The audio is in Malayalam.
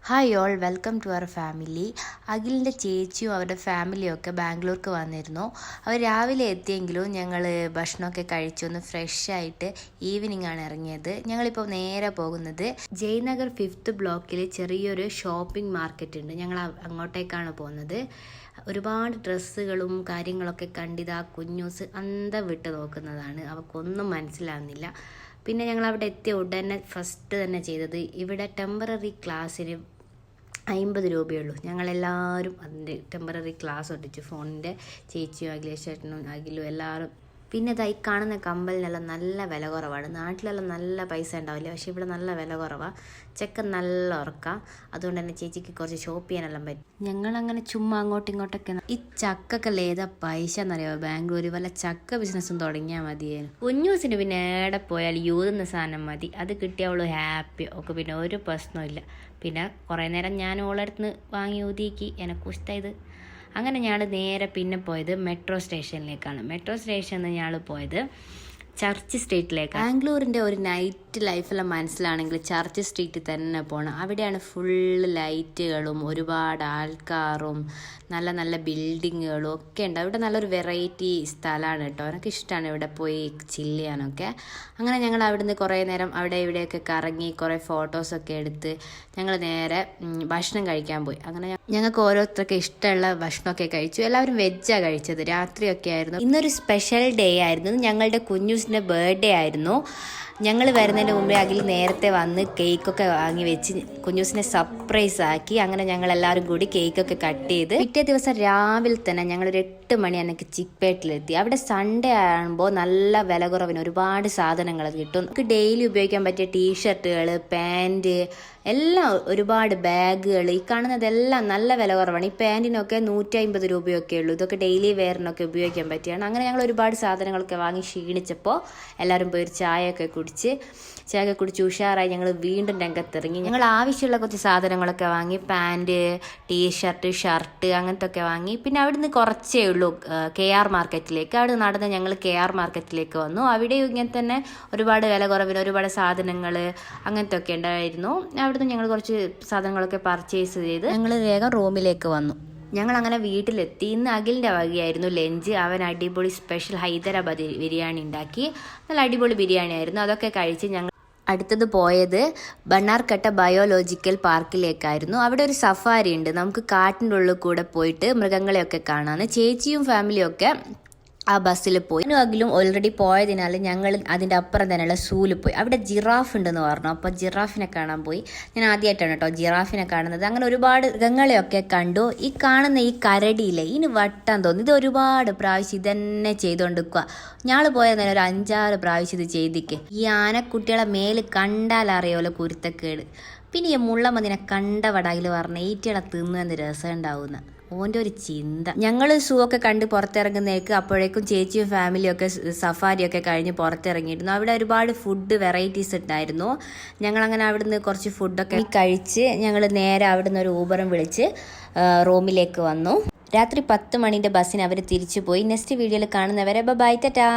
Hi all, welcome to our family. അഖിലിൻ്റെ ചേച്ചിയും അവരുടെ ഫാമിലിയും ഒക്കെ ബാംഗ്ലൂർക്ക് വന്നിരുന്നു. അവർ രാവിലെ എത്തിയെങ്കിലും ഞങ്ങൾ ഭക്ഷണമൊക്കെ കഴിച്ചൊന്ന് ഫ്രഷ് ആയിട്ട് ഈവനിങ് ആണ് ഇറങ്ങിയത്. ഞങ്ങളിപ്പോൾ നേരെ പോകുന്നത് ജയനഗർ 5th ബ്ലോക്കിൽ ചെറിയൊരു ഷോപ്പിംഗ് മാർക്കറ്റ് ഉണ്ട്. ഞങ്ങൾ അങ്ങോട്ടേക്കാണ് പോകുന്നത്. ഒരുപാട് ഡ്രസ്സുകളും കാര്യങ്ങളൊക്കെ കണ്ടിതാ കുഞ്ഞൂസ് അന്തം വിട്ട് നോക്കുന്നതാണ്. അവൾക്കൊന്നും മനസ്സിലാവുന്നില്ല. പിന്നെ ഞങ്ങൾ അവിടെ എത്തിയ ഉടനെ ഫസ്റ്റ് തന്നെ ചെയ്തത് ഇവിടെ ടെമ്പററി ക്ലാസ്സിന് 50 രൂപയുള്ളൂ. ഞങ്ങളെല്ലാവരും അതിൻ്റെ ടെമ്പററി ക്ലാസ് ഒട്ടിച്ചു. ഫോണിൻ്റെ ചേച്ചിയും അഖിലേഷേട്ടനും അഖിലും എല്ലാവരും. പിന്നെ ഇതായി കാണുന്ന കമ്പലിനെല്ലാം നല്ല വില കുറവാണ്. നാട്ടിലെല്ലാം നല്ല പൈസ ഉണ്ടാവില്ല, പക്ഷേ ഇവിടെ നല്ല വില കുറവാണ്. ചെക്കൻ നല്ല ഉറക്കാം. അതുകൊണ്ട് തന്നെ ചേച്ചിക്ക് കുറച്ച് ഷോപ്പ് ചെയ്യാനെല്ലാം പറ്റും. ഞങ്ങളങ്ങനെ ചുമ്മാ അങ്ങോട്ടും ഇങ്ങോട്ടൊക്കെ. ഈ ചക്കൊക്കെ ഏതാ പൈസ എന്നറിയാമോ? ബാംഗ്ലൂർ വല്ല ചക്ക ബിസിനസ്സും തുടങ്ങിയാൽ മതിയായിരുന്നു. കുഞ്ഞൂസിന് പിന്നെ എവിടെ പോയാൽ യൂതുന്ന സാധനം മതി. അത് കിട്ടിയവള് ഹാപ്പി ഒക്കെ, പിന്നെ ഒരു പ്രശ്നമില്ല. പിന്നെ കുറേ നേരം ഞാൻ ഓളടുത്ത് വാങ്ങി ഊതിക്കി എനക്കും ഇഷ്ടമായത്. അങ്ങനെ ഞങ്ങൾ നേരെ പിന്നെ പോയത് മെട്രോ സ്റ്റേഷനിലേക്കാണ്. മെട്രോ സ്റ്റേഷനിൽ നിന്ന് ഞങ്ങൾ പോയത് ചർച്ച് സ്ട്രീറ്റിലേക്കാണ്. ബാംഗ്ലൂരിൻ്റെ ഒരു നൈറ്റ് ലൈഫെല്ലാം മനസ്സിലാണെങ്കിൽ ചർച്ച് സ്ട്രീറ്റിൽ തന്നെ പോകണം. അവിടെയാണ് ഫുള്ള് ലൈറ്റുകളും ഒരുപാട് ആൾക്കാരും നല്ല നല്ല ബിൽഡിങ്ങുകളും ഒക്കെ ഉണ്ട്. അവിടെ നല്ലൊരു വെറൈറ്റി സ്ഥലമാണ് കേട്ടോ. എനിക്ക് ഇഷ്ടമാണ് ഇവിടെ പോയി ചില്ല് ചെയ്യാനൊക്കെ. അങ്ങനെ ഞങ്ങൾ അവിടുന്ന് കുറേ നേരം അവിടെ ഇവിടെയൊക്കെ കറങ്ങി കുറേ ഫോട്ടോസൊക്കെ എടുത്ത് ഞങ്ങൾ നേരെ ഭക്ഷണം കഴിക്കാൻ പോയി. അങ്ങനെ ഞങ്ങൾക്ക് ഓരോരുത്തർക്ക് ഇഷ്ടമുള്ള ഭക്ഷണമൊക്കെ കഴിച്ചു. എല്ലാവരും വെജാണ് കഴിച്ചത്. രാത്രിയൊക്കെ ആയിരുന്നു. ഇന്നൊരു സ്പെഷ്യൽ ഡേ ആയിരുന്നു. ഞങ്ങളുടെ കുഞ്ഞൂസിൻ്റെ ബർത്ത്ഡേ ആയിരുന്നു. ഞങ്ങൾ വരുന്നതിന് മുമ്പേ അഖിൽ നേരത്തെ വന്ന് കേക്കൊക്കെ വാങ്ങി വെച്ച് കുഞ്ഞൂസിനെ സർപ്രൈസ് ആക്കി. അങ്ങനെ ഞങ്ങളെല്ലാവരും കൂടി കേക്കൊക്കെ കട്ട് ചെയ്ത് പിറ്റേ ദിവസം രാവിലെ തന്നെ ഞങ്ങളൊരു 8 മണി എനിക്ക് ചിക്പേട്ടിലെത്തി. അവിടെ സൺഡേ ആകുമ്പോൾ നല്ല വില കുറവിന് ഒരുപാട് സാധനങ്ങൾ കിട്ടും. നമുക്ക് ഡെയിലി ഉപയോഗിക്കാൻ പറ്റിയ ടീഷർട്ടുകൾ, പാൻറ് എല്ലാം, ഒരുപാട് ബാഗുകൾ, ഈ കാണുന്നതെല്ലാം നല്ല വില കുറവാണ്. ഈ പാൻറ്റിനൊക്കെ 150 രൂപയൊക്കെ ഉള്ളൂ. ഇതൊക്കെ ഡെയിലി വെയറിനൊക്കെ ഉപയോഗിക്കാൻ പറ്റിയാണ്. അങ്ങനെ ഞങ്ങൾ ഒരുപാട് സാധനങ്ങളൊക്കെ വാങ്ങി ക്ഷീണിച്ചപ്പോൾ എല്ലാവരും പോയി ഒരു ചായയൊക്കെ കുടിച്ച് ഉഷാറായി ഞങ്ങൾ വീണ്ടും രംഗത്തിറങ്ങി. ഞങ്ങൾ ആവശ്യമുള്ള കുറച്ച് സാധനങ്ങളൊക്കെ വാങ്ങി. പാൻറ്, ടീഷർട്ട്, ഷർട്ട് അങ്ങനത്തെ ഒക്കെ വാങ്ങി. പിന്നെ അവിടുന്ന് കുറച്ചേ ഉള്ളൂ KR മാർക്കറ്റിലേക്ക്. അവിടെ നടന്ന് ഞങ്ങൾ KR മാർക്കറ്റിലേക്ക് വന്നു. അവിടെയും ഇങ്ങനെ തന്നെ ഒരുപാട് വില കുറവിന് ഒരുപാട് സാധനങ്ങൾ അങ്ങനത്തെ ഒക്കെ ഉണ്ടായിരുന്നു. അവിടുന്ന് ഞങ്ങൾ കുറച്ച് സാധനങ്ങളൊക്കെ പർച്ചേസ് ചെയ്ത് ഞങ്ങൾ വേഗം റൂമിലേക്ക് വന്നു. ഞങ്ങളങ്ങനെ വീട്ടിലെത്തി. ഇന്ന് അഖിലിൻ്റെ വകയായിരുന്നു ലഞ്ച്. അവൻ അടിപൊളി സ്പെഷ്യൽ ഹൈദരാബാദ് ബിരിയാണി ഉണ്ടാക്കി. നല്ല അടിപൊളി ബിരിയാണി ആയിരുന്നു. അതൊക്കെ കഴിച്ച് ഞങ്ങൾ അടുത്തത് പോയത് ബണ്ണാർക്കട്ട ബയോളജിക്കൽ പാർക്കിലേക്കായിരുന്നു. അവിടെ ഒരു സഫാരി ഉണ്ട്. നമുക്ക് കാട്ടിൻ്റെ ഉള്ളിൽ കൂടെ പോയിട്ട് മൃഗങ്ങളെയൊക്കെ കാണാമെന്ന്. ചേച്ചിയും ഫാമിലിയും ഒക്കെ ആ ബസ്സിൽ പോയി. അഖിലും ഓൾറെഡി പോയതിനാൽ ഞങ്ങൾ അതിൻ്റെ അപ്പുറം തന്നെയുള്ള സൂവിൽ പോയി. അവിടെ ജിറാഫ് ഉണ്ടെന്ന് പറഞ്ഞു. അപ്പോൾ ജിറാഫിനെ കാണാൻ പോയി. ഞാൻ ആദ്യമായിട്ടാണ് കേട്ടോ ജിറാഫിനെ കാണുന്നത്. അങ്ങനെ ഒരുപാട് മൃഗങ്ങളെയൊക്കെ കണ്ടു. ഈ കാണുന്ന ഈ കരടിയില്ലേ, ഇതിന് വട്ടാൻ തോന്നി. ഇത് ഒരുപാട് പ്രാവശ്യം ഇതന്നെ ചെയ്തുകൊണ്ടിരിക്കുക. ഞങ്ങൾ പോയതന്നെ ഒരു 5-6 പ്രാവശ്യം ഇത് ചെയ്തിക്ക്. ഈ ആനക്കുട്ടികളെ മേല് കണ്ടാൽ അറിയാമല്ലോ കുരുത്തക്കേട്. പിന്നെ ഈ മുള്ളമതിനെ കണ്ടവടായിൽ പറഞ്ഞ ഈറ്റകളെ തിന്നുവെന്ന് രസം ഉണ്ടാവുന്ന ഓൻ്റെ ഒരു ചിന്ത. ഞങ്ങൾ സൂ ഒക്കെ കണ്ട് പുറത്തിറങ്ങുന്നേക്ക് അപ്പോഴേക്കും ചേച്ചിയും ഫാമിലിയും ഒക്കെ സഫാരിയൊക്കെ കഴിഞ്ഞ് പുറത്തിറങ്ങിയിരുന്നു. അവിടെ ഒരുപാട് ഫുഡ് വെറൈറ്റീസ് ഉണ്ടായിരുന്നു. ഞങ്ങളങ്ങനെ അവിടുന്ന് കുറച്ച് ഫുഡൊക്കെ കഴിച്ച് ഞങ്ങൾ നേരെ അവിടുന്ന് ഒരു ഊബറും വിളിച്ച് റൂമിലേക്ക് വന്നു. രാത്രി 10 മണിൻ്റെ ബസ്സിന് അവർ തിരിച്ചു പോയി. നെക്സ്റ്റ് വീഡിയോയിൽ കാണുന്നവരെ ബൈ, ടാറ്റാ.